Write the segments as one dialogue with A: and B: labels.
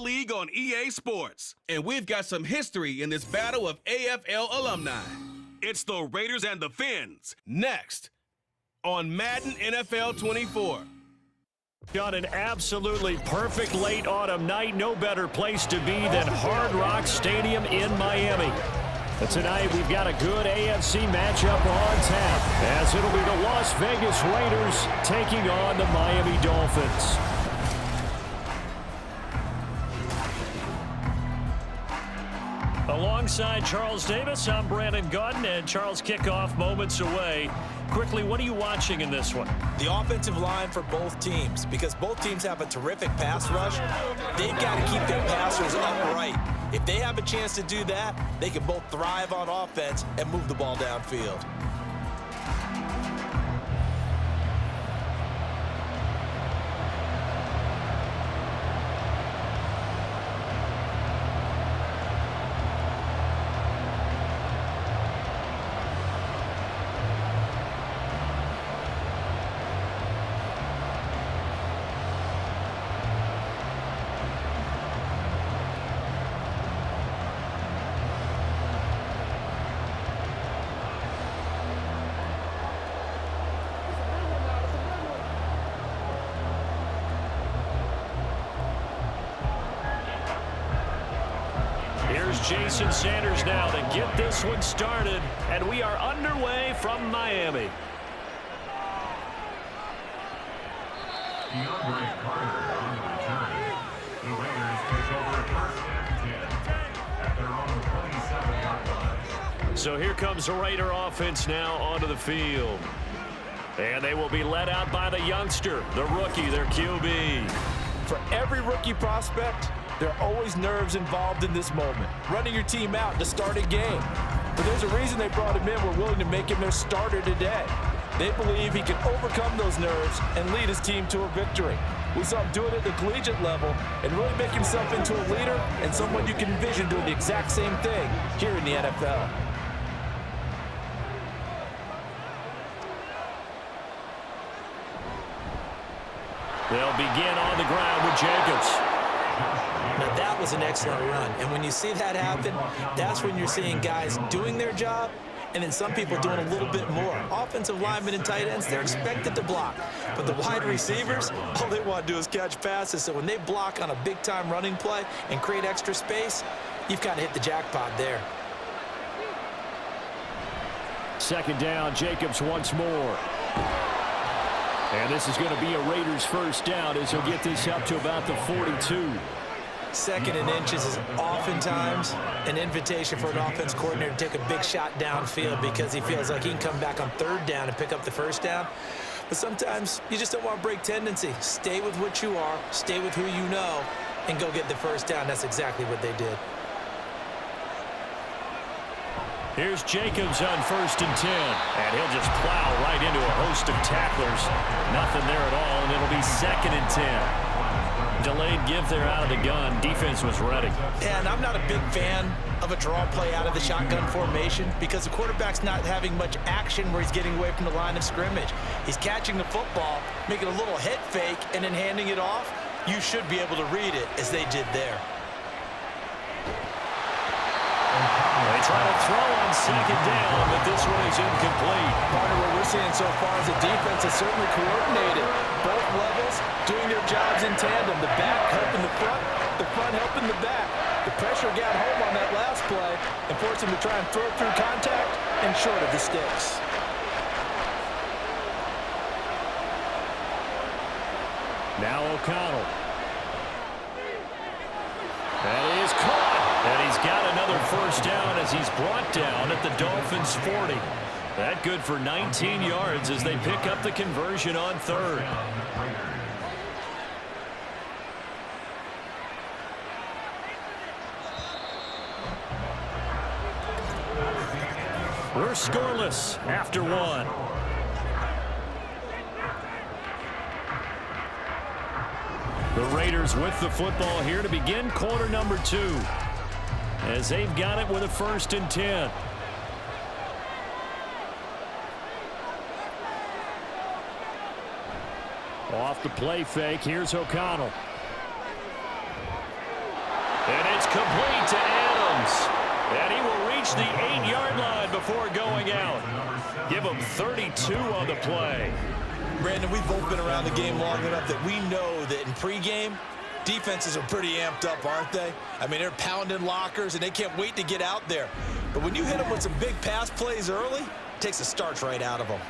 A: league on EA Sports. And we've got some history in this battle of AFL alumni. It's the Raiders and the Fins, next on Madden NFL24.
B: On an absolutely perfect late autumn night, no better place to be than Hard Rock Stadium in Miami. But tonight we've got a good AFC matchup on tap, as it'll be the Las Vegas Raiders taking on the Miami Dolphins. Alongside Charles Davis, I'm Brandon Gaudin, and Charles, kickoff moments away. Quickly, what are you watching in this one?
C: The offensive line for both teams, because both teams have a terrific pass rush. They've got to keep their passers upright. If they have a chance to do that, they can both thrive on offense and move the ball downfield.
B: Jason Sanders now to get this one started, and we are underway from Miami. So here comes the Raider offense now onto the field. And they will be led out by the youngster, the rookie, their QB.
C: For every rookie prospect, there are always nerves involved in this moment. Running your team out to start a game. But there's a reason they brought him in. We're willing to make him their starter today. They believe he can overcome those nerves and lead his team to a victory. We saw him do it at the collegiate level and really make himself into a leader and someone you can envision doing the exact same thing here in the NFL.
B: They'll begin on the ground with Jacobs.
C: Now that was an excellent run, and when you see that happen, that's when you're seeing guys doing their job, and then some people doing a little bit more. Offensive linemen and tight ends, they're expected to block, but the wide receivers, all they want to do is catch passes, so when they block on a big-time running play and create extra space, you've kind of hit the jackpot there.
B: Second down, Jacobs once more. And this is going to be a Raiders first down as he'll get this up to about the 42.
C: Second and inches is oftentimes an invitation for an offense coordinator to take a big shot downfield because he feels like he can come back on third down and pick up the first down. But sometimes you just don't want to break tendency. Stay with what you are, stay with who you know, and go get the first down. That's exactly what they did.
B: Here's Jacobs on 1st and 10. And he'll just plow right into a host of tacklers. Nothing there at all, and it'll be 2nd and 10. Delayed give there out of the gun. Defense was ready.
C: Yeah, and I'm not a big fan of a draw play out of the shotgun formation because the quarterback's not having much action where he's getting away from the line of scrimmage. He's catching the football, making a little head fake, and then handing it off. You should be able to read it as they did there.
B: They try to throw on 2nd down, but this one is incomplete.
C: Partner, what we're seeing so far is the defense is certainly coordinated. Both levels doing their jobs in tandem. The back helping the front helping the back. The pressure got home on that last play and forced him to try and throw through contact and short of the sticks.
B: Now O'Connell. That is caught. And he's got another first down as he's brought down at the Dolphins' 40. That good for 19 yards as they pick up the conversion on 3rd. We're scoreless after 1. The Raiders with the football here to begin quarter number 2. As they've got it with a 1st and 10. Off the play fake, here's O'Connell. And it's complete to Adams. And he will reach the 8-yard line before going out. Give him 32 on the play.
C: Brandon, we've both been around the game long enough that we know that in pregame, defenses are pretty amped up, aren't they? I mean, they're pounding lockers, and they can't wait to get out there. But when you hit them with some big pass plays early, it takes the starch right out of them.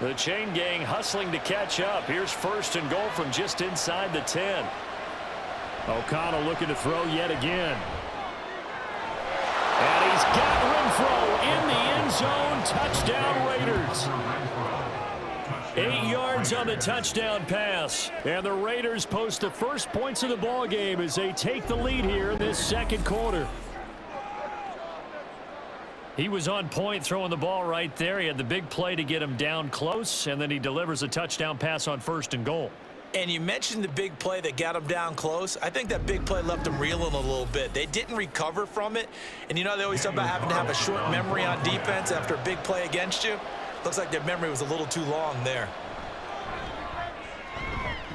B: The chain gang hustling to catch up. Here's 1st and goal from just inside the 10. O'Connell looking to throw yet again. And he's got Renfro in the end zone. Touchdown Raiders. 8 yards on the touchdown pass. And the Raiders post the first points of the ball game as they take the lead here in this second quarter. He was on point throwing the ball right there. He had the big play to get him down close, and then he delivers a touchdown pass on 1st and goal.
C: And you mentioned the big play that got him down close. I think that big play left them reeling a little bit. They didn't recover from it. And you know they always talk about having to have a short memory on defense after a big play against you. Looks like their memory was a little too long there.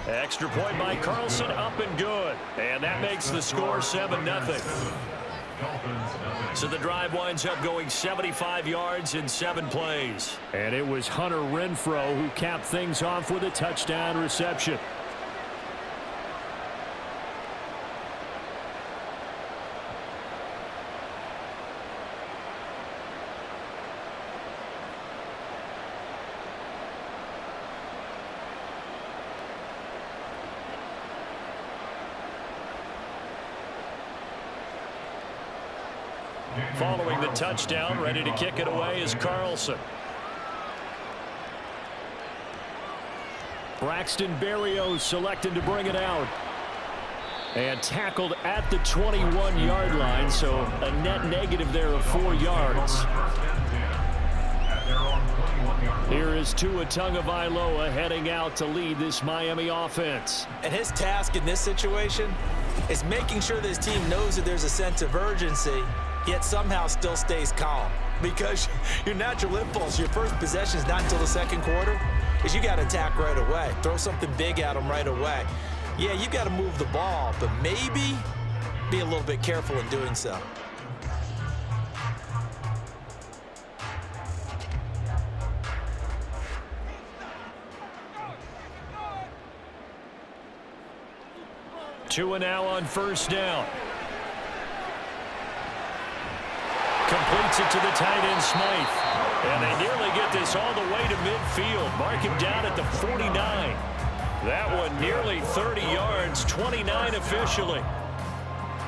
B: Extra point by Carlson, up and good. And that makes the score 7-0. So the drive winds up going 75 yards in 7 plays. And it was Hunter Renfro who capped things off with a touchdown reception. Following the touchdown, ready to kick it away is Carlson. Braxton Berrios selected to bring it out. And tackled at the 21-yard line, so a net negative there of 4 yards. Here is Tua Tagovailoa heading out to lead this Miami offense.
C: And his task in this situation is making sure that his team knows that there's a sense of urgency, yet somehow still stays calm. Because your natural impulse, your first possession is not until the second quarter, is you got to attack right away. Throw something big at them right away. Yeah, you got to move the ball, but maybe be a little bit careful in doing so.
B: Tua now on 1st down. Completes it to the tight end, Smythe. And they nearly get this all the way to midfield. Mark him down at the 49. That one nearly 30 yards, 29 officially.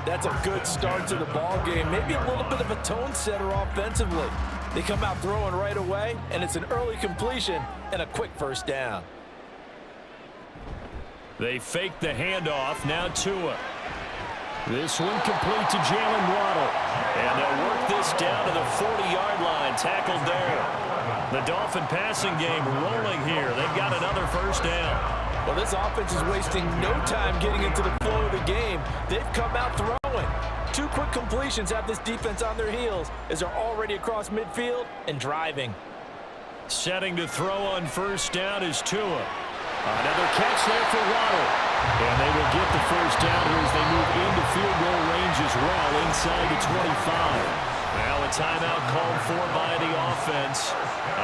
C: That's a good start to the ball game. Maybe a little bit of a tone setter offensively. They come out throwing right away, and it's an early completion and a quick 1st down.
B: They fake the handoff. Now Tua. This one complete to Jalen Waddle. And they'll work this down to the 40-yard line. Tackled there. The Dolphin passing game rolling here. They've got another 1st down.
C: Well, this offense is wasting no time getting into the flow of the game. They've come out throwing. 2 quick completions have this defense on their heels as they're already across midfield and driving.
B: Setting to throw on 1st down is Tua. Another catch there for Waddle. And they will get the 1st down here as they move into field goal range as well inside the 25. Now a timeout called for by the offense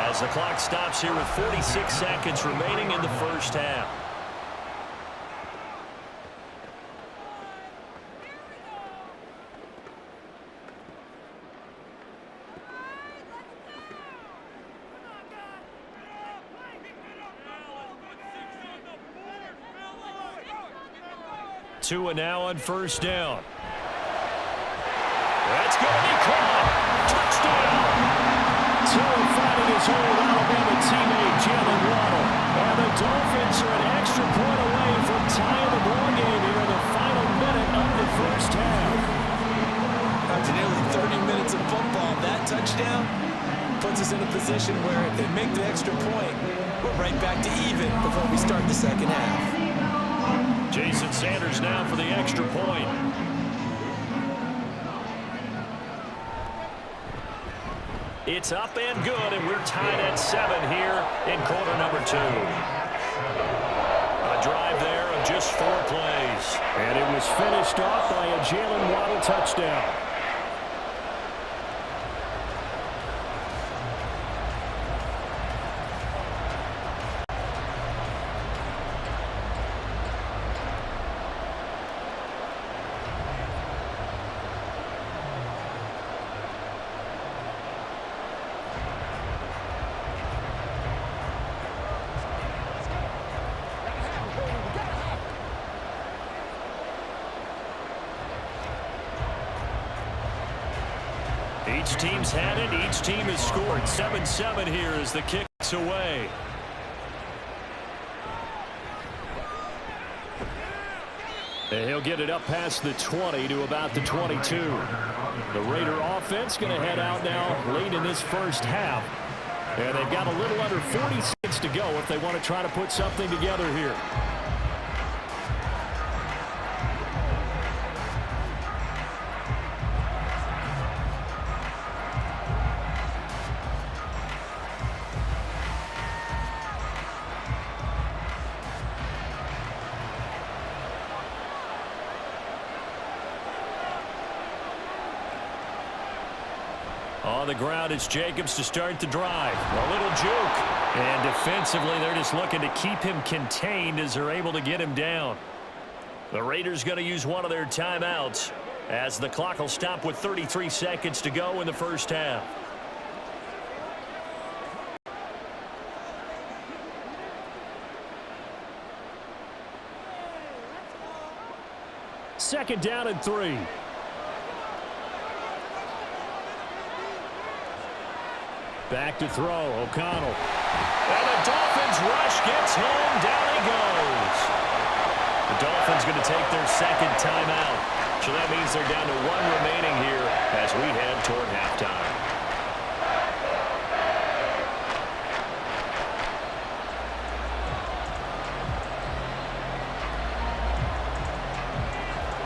B: as the clock stops here with 46 seconds remaining in the 1st half. Tua now on 1st down. That's going to be caught. Touchdown. Tua finding his old Alabama teammate, Jalen Waddle. And the Dolphins are an extra point away from tying the ball game here in the final minute of the 1st half.
C: After nearly 30 minutes of football, that touchdown puts us in a position where if they make the extra point, we're right back to even before we start the 2nd half.
B: Jason Sanders now for the extra point. It's up and good, and we're tied at 7 here in quarter number 2. A drive there just 4 plays. And it was finished off by a Jalen Waddle touchdown. Each team's had it. Each team has scored. 7-7 here as the kick's away. And he'll get it up past the 20 to about the 22. The Raider offense going to head out now late in this first half. And they've got a little under 40 seconds to go if they want to try to put something together here. On the ground, it's Jacobs to start the drive. A little juke. And defensively, they're just looking to keep him contained as they're able to get him down. The Raiders going to use one of their timeouts as the clock will stop with 33 seconds to go in the first half. Second down and 3. Back to throw, O'Connell. And the Dolphins rush gets home, down he goes. The Dolphins going to take their second timeout. So that means they're down to 1 remaining here as we head toward halftime.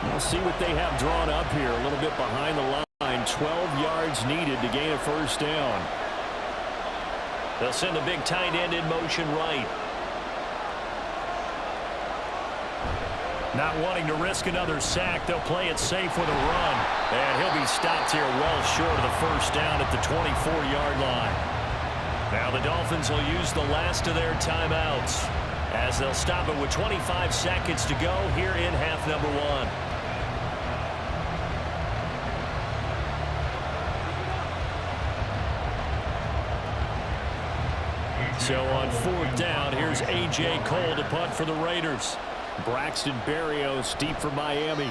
B: We'll see what they have drawn up here, a little bit behind the line. 12 yards needed to gain a first down. They'll send the big tight end in motion right. Not wanting to risk another sack, they'll play it safe with a run. And he'll be stopped here well short of the first down at the 24-yard line. Now the Dolphins will use the last of their timeouts as they'll stop it with 25 seconds to go here in half number 1. So on 4th down, here's A.J. Cole to punt for the Raiders. Braxton Berrios deep for Miami.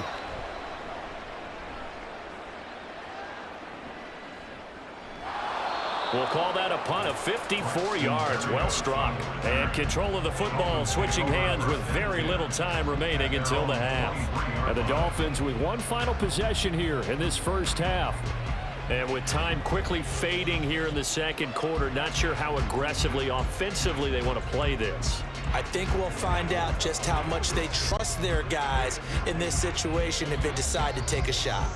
B: We'll call that a punt of 54 yards. Well struck. And control of the football switching hands with very little time remaining until the half. And the Dolphins with one final possession here in this first half. And with time quickly fading here in the second quarter, not sure how aggressively, offensively they want to play this.
D: I think we'll find out just how much they trust their guys in this situation if they decide to take a shot.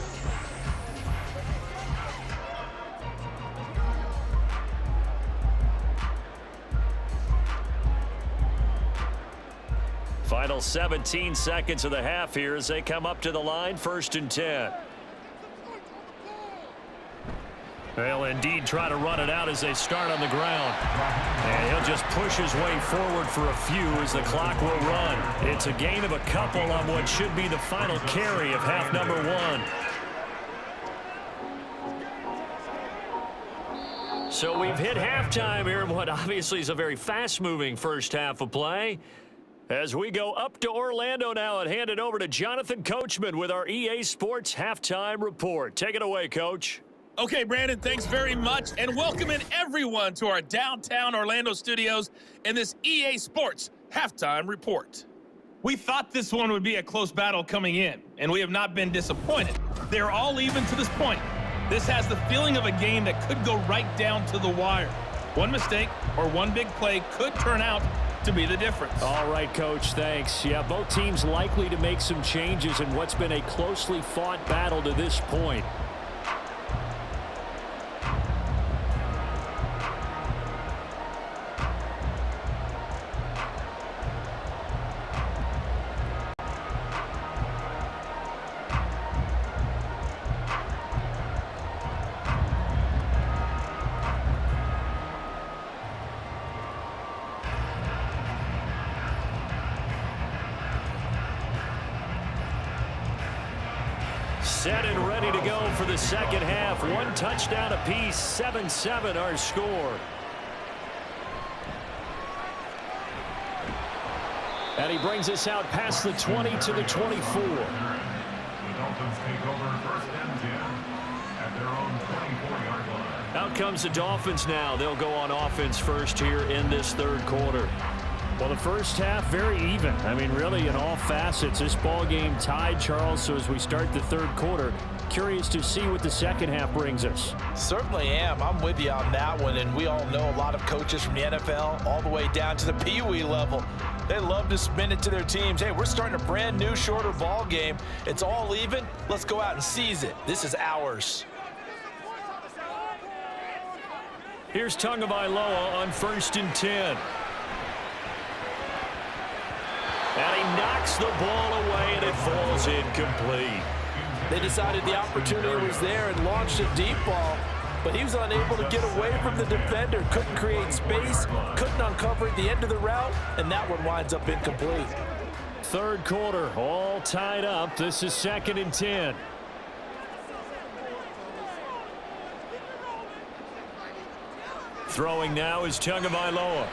B: Final 17 seconds of the half here as they come up to the line, 1st and 10. They'll indeed try to run it out as they start on the ground. And he'll just push his way forward for a few as the clock will run. It's a gain of a couple on what should be the final carry of half number 1. So we've hit halftime here in what obviously is a very fast-moving first half of play. As we go up to Orlando now and hand it over to Jonathan Coachman with our EA Sports Halftime Report. Take it away, Coach.
E: Okay, Brandon, thanks very much, and welcome in everyone to our downtown Orlando studios in this EA Sports Halftime Report. We thought this one would be a close battle coming in, and we have not been disappointed. They're all even to this point. This has the feeling of a game that could go right down to the wire. One mistake or one big play could turn out to be the difference.
B: All right, Coach, thanks. Yeah, both teams likely to make some changes in what's been a closely fought battle to this point. Set and ready to go for the second half. One touchdown apiece, 7-7 our score. And he brings us out past the 20 to the 24.
F: The Dolphins take over 1st and 10 at their own 24-yard line.
B: Out comes the Dolphins now. They'll go on offense first here in this third quarter. Well, the first half, very even. I mean, really, in all facets, this ball game tied, Charles. So as we start the third quarter, curious to see what the second half brings us.
D: Certainly am. I'm with you on that one. And we all know a lot of coaches from the NFL all the way down to the Pee Wee level. They love to spin it to their teams. Hey, we're starting a brand new, shorter ball game. It's all even. Let's go out and seize it. This is ours.
B: Here's Tagovailoa on 1st and 10. And he knocks the ball away, and it falls incomplete.
D: They decided the opportunity was there and launched a deep ball, but he was unable to get away from the defender, couldn't create space, couldn't uncover at the end of the route, and that one winds up incomplete.
B: Third quarter, all tied up. This is 2nd and 10. Throwing now is Tagovailoa.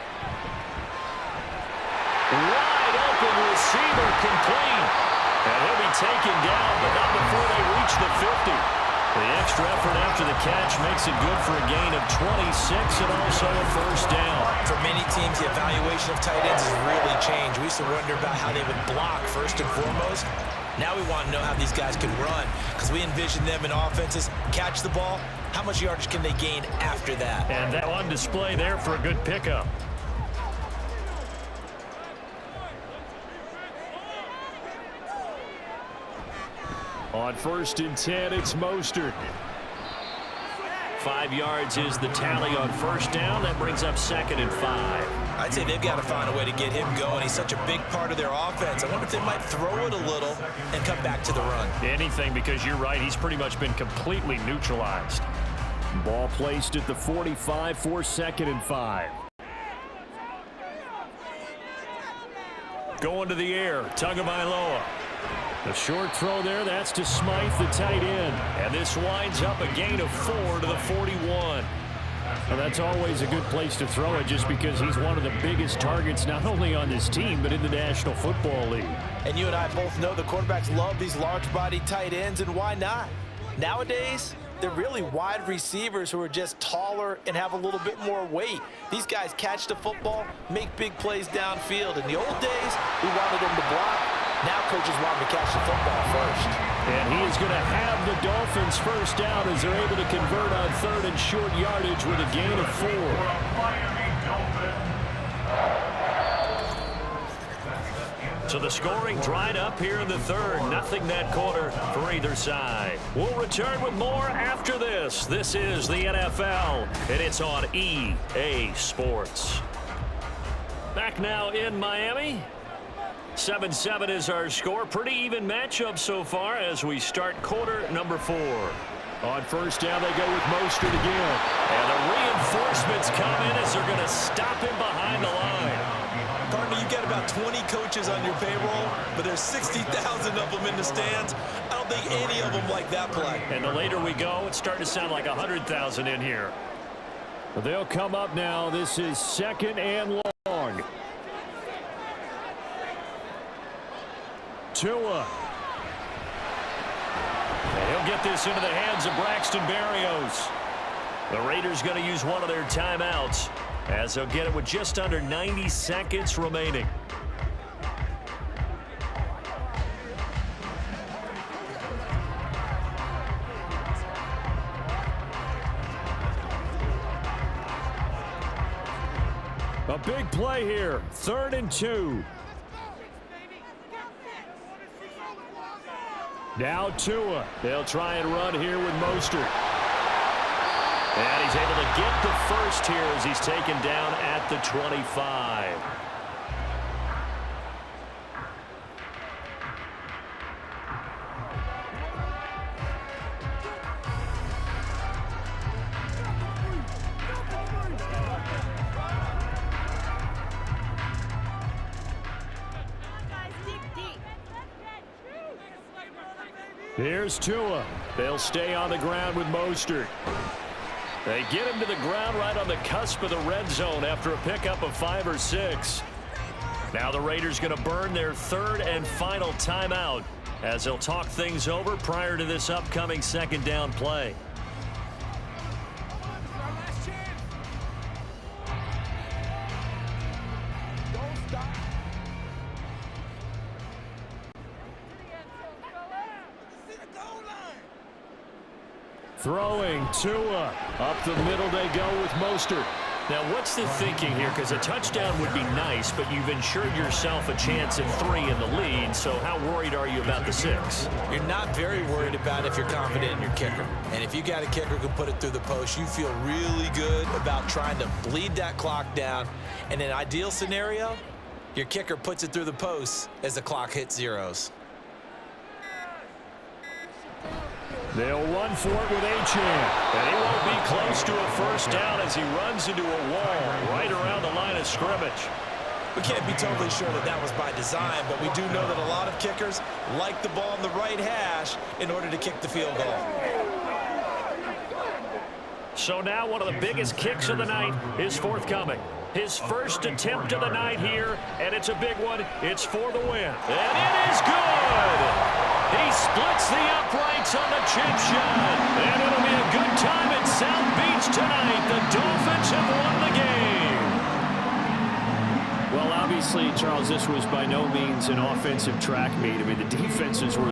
B: Wide open receiver, complete. And he'll be taken down, but not before they reach the 50. The extra effort after the catch makes it good for a gain of 26 and also a first down.
D: For many teams, the evaluation of tight ends has really changed. We used to wonder about how they would block first and foremost. Now we want to know how these guys can run, because we envision them in offenses catch the ball. How much yardage can they gain after that?
B: And that on display there for a good pickup. On 1st and 10, it's Mostert. 5 yards is the tally on first down. That brings up 2nd and 5.
D: I'd say they've got to find a way to get him going. He's such a big part of their offense. I wonder if they might throw it a little and come back to the run.
B: Anything, because you're right. He's pretty much been completely neutralized. Ball placed at the 45 for 2nd and 5. Going to the air, Tagovailoa. The short throw there, that's to Smythe, the tight end. And this winds up a gain of 4 to the 41. Well, that's always a good place to throw it, just because he's one of the biggest targets not only on this team but in the National Football League.
D: And you and I both know the quarterbacks love these large-bodied tight ends, and why not? Nowadays, they're really wide receivers who are just taller and have a little bit more weight. These guys catch the football, make big plays downfield. In the old days, we wanted them to block. Now coaches want them to catch the football first.
B: And he is going to have the Dolphins first down as they're able to convert on 3rd and short yardage with a gain of 4. So the scoring dried up here in the third. Nothing that quarter for either side. We'll return with more after this. This is the NFL, and it's on EA Sports. Back now in Miami. 7-7 is our score. Pretty even matchup so far as we start quarter number 4. On first down, they go with Mostert again. And the reinforcements come in as they're going to stop him behind the line.
D: Partner, you got about 20 coaches on your payroll, but there's 60,000 of them in the stands. I don't think any of them like that play.
B: And the later we go, it's starting to sound like 100,000 in here. But they'll come up now. This is 2nd and long. Tua. And he'll get this into the hands of Braxton Berrios. The Raiders going to use one of their timeouts as they'll get it with just under 90 seconds remaining. A big play here. 3rd and 2. Now Tua. They'll try and run here with Mostert. And he's able to get the first here as he's taken down at the 25. Here's Tua. They'll stay on the ground with Mostert. They get him to the ground right on the cusp of the red zone after a pickup of 5 or 6. Now the Raiders going to burn their third and final timeout as they'll talk things over prior to this upcoming second down play. Throwing Tua. Up the middle they go with Mostert. Now, what's the thinking here? Because a touchdown would be nice, but you've ensured yourself a chance at 3 in the lead, so how worried are you about the 6?
D: You're not very worried about if you're confident in your kicker. And if you got a kicker who can put it through the post, you feel really good about trying to bleed that clock down. In an ideal scenario, your kicker puts it through the post as the clock hits zeros.
B: They'll run for it with Achane. And he won't be close to a first down as he runs into a wall right around the line of scrimmage.
D: We can't be totally sure that that was by design, but we do know that a lot of kickers like the ball in the right hash in order to kick the field goal.
B: So now one of the biggest kicks of the night is forthcoming. His first attempt of the night here, and it's a big one. It's for the win. And it is good! He splits the uprights on the chip shot. And it'll be a good time at South Beach tonight. The Dolphins have won the game. Well, obviously, Charles, this was by no means an offensive track meet. I mean, the defenses were